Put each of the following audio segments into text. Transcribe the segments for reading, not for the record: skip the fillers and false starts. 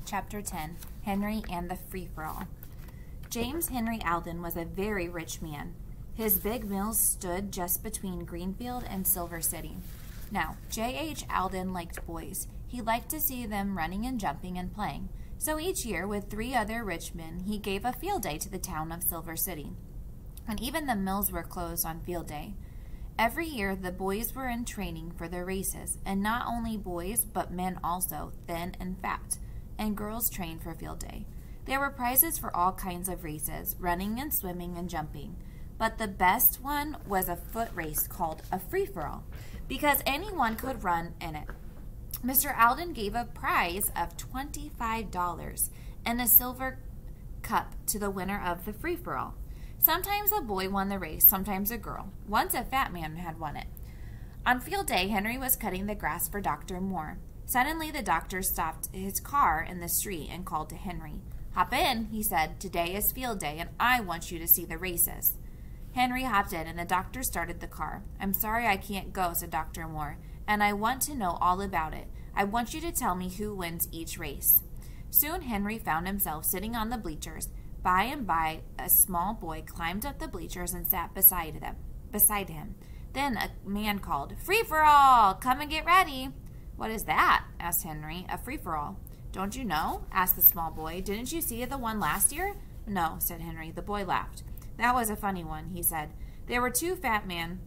Chapter 10, Henry and the Free-for-All. James Henry Alden was a very rich man. His big mills stood just between Greenfield and Silver City. Now, J.H. Alden liked boys. He liked to see them running and jumping and playing. So each year, with 3 other rich men, he gave a field day to the town of Silver City. And even the mills were closed on field day. Every year, the boys were in training for the races, and not only boys, but men also, thin and fat, and girls trained for field day. There were prizes for all kinds of races, running and swimming and jumping. But the best one was a foot race called a free-for-all, because anyone could run in it. Mr. Alden gave a prize of $25 and a silver cup to the winner of the free-for-all. Sometimes a boy won the race, sometimes a girl. Once a fat man had won it. On field day, Henry was cutting the grass for Dr. Moore. Suddenly, the doctor stopped his car in the street and called to Henry. "Hop in," he said. "Today is field day, and I want you to see the races." Henry hopped in, and the doctor started the car. "I'm sorry I can't go," said Dr. Moore, "and I want to know all about it. I want you to tell me who wins each race." Soon Henry found himself sitting on the bleachers. By and by, a small boy climbed up the bleachers and sat beside him. Then a man called, "Free-for-all! Come and get ready." "What is that?" asked Henry. "A free-for-all." "Don't you know?" asked the small boy. "Didn't you see the one last year?" "No," said Henry. The boy laughed. "That was a funny one," he said. "There were 2 fat men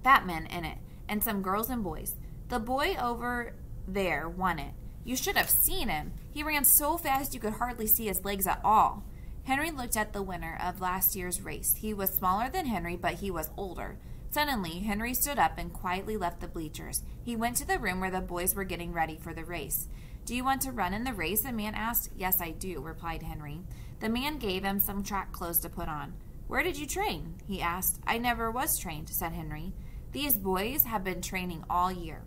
in it, and some girls and boys. The boy over there won it. You should have seen him. He ran so fast you could hardly see his legs at all." Henry looked at the winner of last year's race. He was smaller than Henry, but he was older. Suddenly, Henry stood up and quietly left the bleachers. He went to the room where the boys were getting ready for the race. "Do you want to run in the race?" the man asked. "Yes, I do," replied Henry. The man gave him some track clothes to put on. "Where did you train?" he asked. "I never was trained," said Henry. "These boys have been training all year,"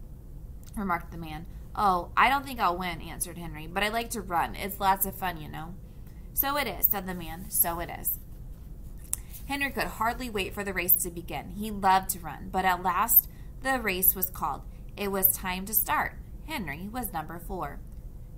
remarked the man. "Oh, I don't think I'll win," answered Henry, "but I like to run. It's lots of fun, you know." "So it is," said the man. "So it is." Henry could hardly wait for the race to begin. He loved to run, but at last the race was called. It was time to start. Henry was number 4.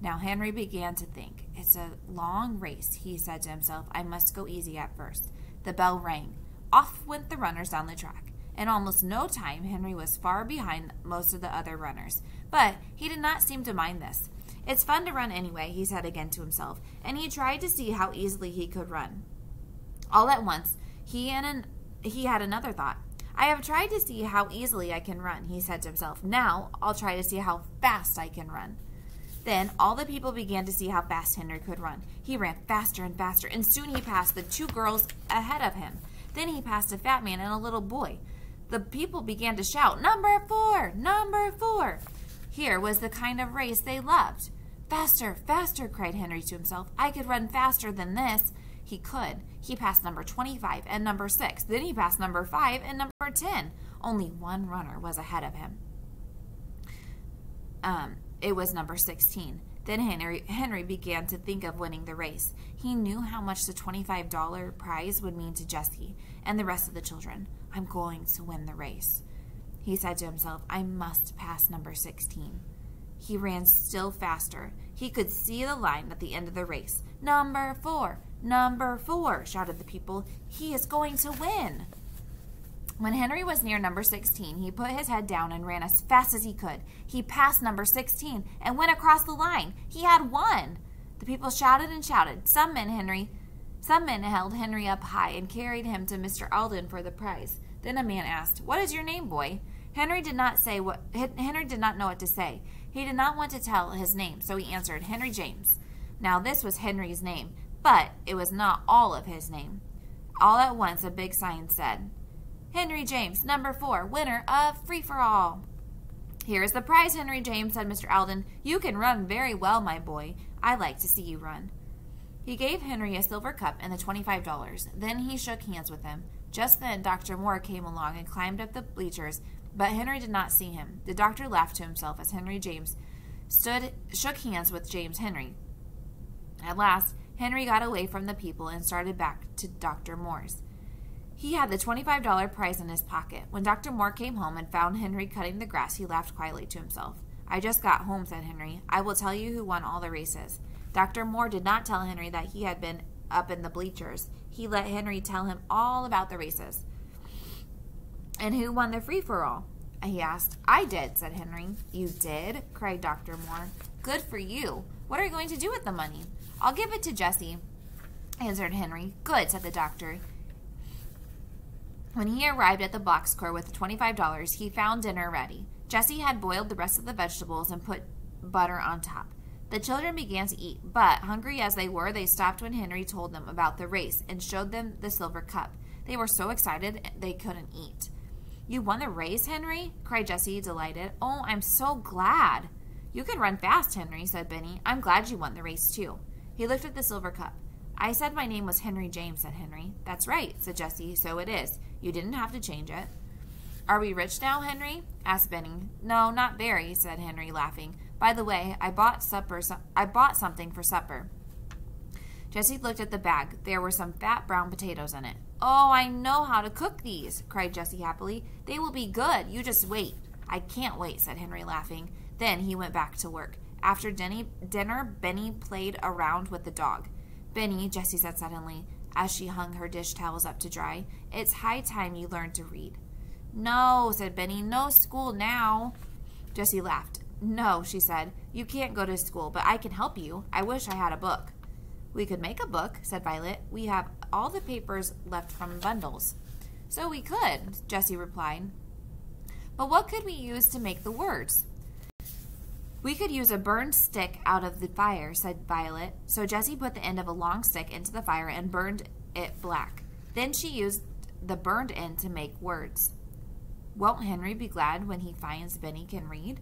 Now Henry began to think. "It's a long race," he said to himself. "I must go easy at first." The bell rang. Off went the runners down the track. In almost no time, Henry was far behind most of the other runners. But he did not seem to mind this. "It's fun to run anyway," he said again to himself, and he tried to see how easily he could run. All at once, he had another thought. "I have tried to see how easily I can run," he said to himself. "Now I'll try to see how fast I can run." Then all the people began to see how fast Henry could run. He ran faster and faster, and soon he passed the 2 girls ahead of him. Then he passed a fat man and a little boy. The people began to shout, "Number 4! Number 4!" Here was the kind of race they loved. "Faster, faster," cried Henry to himself. "I could run faster than this." He could. He passed number 25 and number 6. Then he passed number 5 and number 10. Only one runner was ahead of him. It was number 16. Then Henry began to think of winning the race. He knew how much the $25 prize would mean to Jessie and the rest of the children. "I'm going to win the race," he said to himself. "I must pass number 16. He ran still faster. He could see the line at the end of the race. "Number 4! Number 4!" shouted the people. "He is going to win!" When Henry was near number 16, he put his head down and ran as fast as he could. He passed number 16 and went across the line. He had won! The people shouted and shouted. Some men held Henry up high and carried him to Mr. Alden for the prize. Then a man asked, "What is your name, boy?" Henry did not know what to say. He did not want to tell his name, so he answered, "Henry James." Now this was Henry's name, but it was not all of his name. All at once a big sign said, "Henry James, number 4, winner of Free-for-all." "Here is the prize, Henry James," said Mr. Alden. "You can run very well, my boy. I like to see you run." He gave Henry a silver cup and the $25. Then he shook hands with him. Just then Dr. Moore came along and climbed up the bleachers, but Henry did not see him. The doctor laughed to himself as Henry James shook hands with James Henry. At last, Henry got away from the people and started back to Dr. Moore's. He had the $25 prize in his pocket. When Dr. Moore came home and found Henry cutting the grass, he laughed quietly to himself. I just got home, said Henry. I will tell you who won all the races. Dr. Moore did not tell Henry that he had been up in the bleachers. He let Henry tell him all about the races. And who won the free-for-all? He asked. I did, said Henry. You did? Cried Dr. Moore. Good for you. What are you going to do with the money? I'll give it to Jessie, answered Henry. Good, said the doctor. When he arrived at the box store with $25, he found dinner ready. Jessie had boiled the rest of the vegetables and put butter on top. The children began to eat, but, hungry as they were, they stopped when Henry told them about the race and showed them the silver cup. They were so excited they couldn't eat. You won the race, Henry? Cried Jessie, delighted. Oh, I'm so glad. You can run fast, Henry, said Benny. I'm glad you won the race, too. He looked at the silver cup. I said my name was Henry James, said Henry. That's right, said Jessie, so it is. You didn't have to change it. Are we rich now, Henry? Asked Benny. No, not very, said Henry, laughing. By the way, I bought something for supper. Jessie looked at the bag. There were some fat brown potatoes in it. Oh, I know how to cook these, cried Jessie happily. They will be good. You just wait. I can't wait, said Henry, laughing. Then he went back to work. After dinner, Benny played around with the dog. Benny, Jessie said suddenly, as she hung her dish towels up to dry, it's high time you learned to read. No, said Benny, no school now. Jessie laughed. No, she said, you can't go to school, but I can help you. I wish I had a book. We could make a book, said Violet. We have all the papers left from bundles. So we could, Jessie replied. But what could we use to make the words? We could use a burned stick out of the fire, said Violet. So Jessie put the end of a long stick into the fire and burned it black. Then she used the burned end to make words. Won't Henry be glad when he finds Benny can read?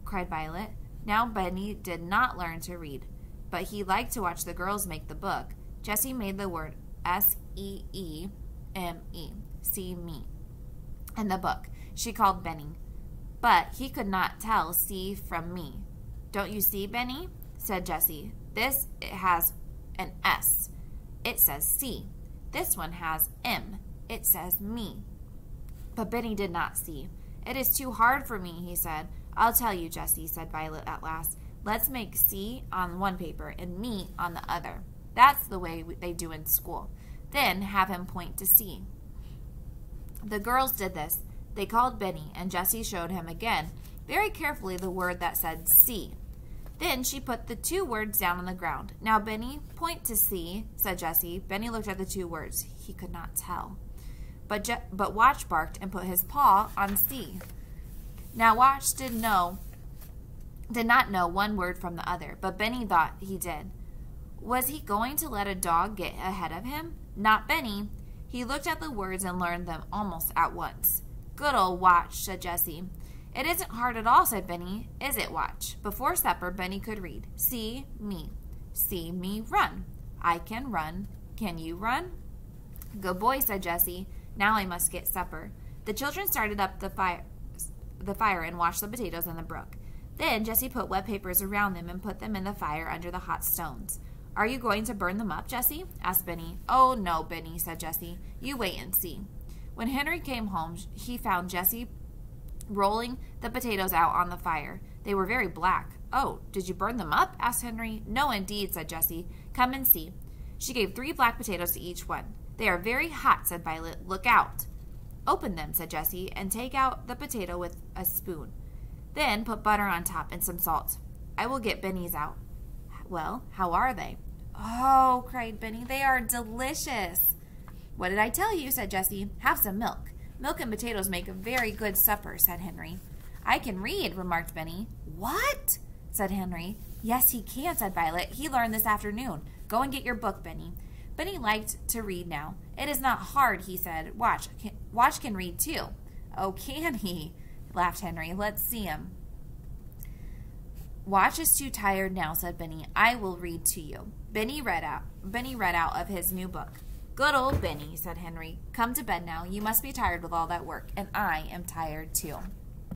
Cried Violet. Now Benny did not learn to read, but he liked to watch the girls make the book. Jessie made the word S-E-E-M-E, see me, in the book. She called Benny, but he could not tell see from me. Don't you see, Benny? Said Jessie. This has an S. It says see. This one has M. It says me. But Benny did not see. It is too hard for me, he said. I'll tell you, Jessie, said Violet at last. Let's make C on one paper and me on the other. That's the way they do in school. Then have him point to C. The girls did this. They called Benny, and Jessie showed him again, very carefully, the word that said C. Then she put the two words down on the ground. Now, Benny, point to C, said Jessie. Benny looked at the two words. He could not tell. But Watch barked and put his paw on C. Now, Watch did not know one word from the other, but Benny thought he did. Was he going to let a dog get ahead of him? Not Benny. He looked at the words and learned them almost at once. Good old Watch, said Jessie. It isn't hard at all, said Benny. Is it, Watch? Before supper, Benny could read. See me. See me run. I can run. Can you run? Good boy, said Jessie. Now I must get supper. The children started up the fire and washed the potatoes in the brook. Then Jessie put wet papers around them and put them in the fire under the hot stones. Are you going to burn them up, Jessie? Asked Benny. Oh, no, Benny, said Jessie. You wait and see. When Henry came home, he found Jessie rolling the potatoes out on the fire. They were very black. Oh, did you burn them up? Asked Henry. No, indeed, said Jessie. Come and see. She gave 3 black potatoes to each one. They are very hot, said Violet. Look out. Open them, said Jessie, and take out the potato with a spoon. Then put butter on top and some salt. I will get Benny's out. Well, how are they? Oh, cried Benny, they are delicious. What did I tell you, said Jessie. Have some milk. Milk and potatoes make a very good supper, said Henry. I can read, remarked Benny. What? Said Henry. Yes, he can, said Violet. He learned this afternoon. Go and get your book, Benny. Benny liked to read now. It is not hard, he said. Watch can read too. Oh, can he? Laughed Henry. Let's see him. Watch is too tired now, said Benny. I will read to you. Benny read out of his new book. Good old Benny, said Henry. Come to bed now. You must be tired with all that work, and I am tired too.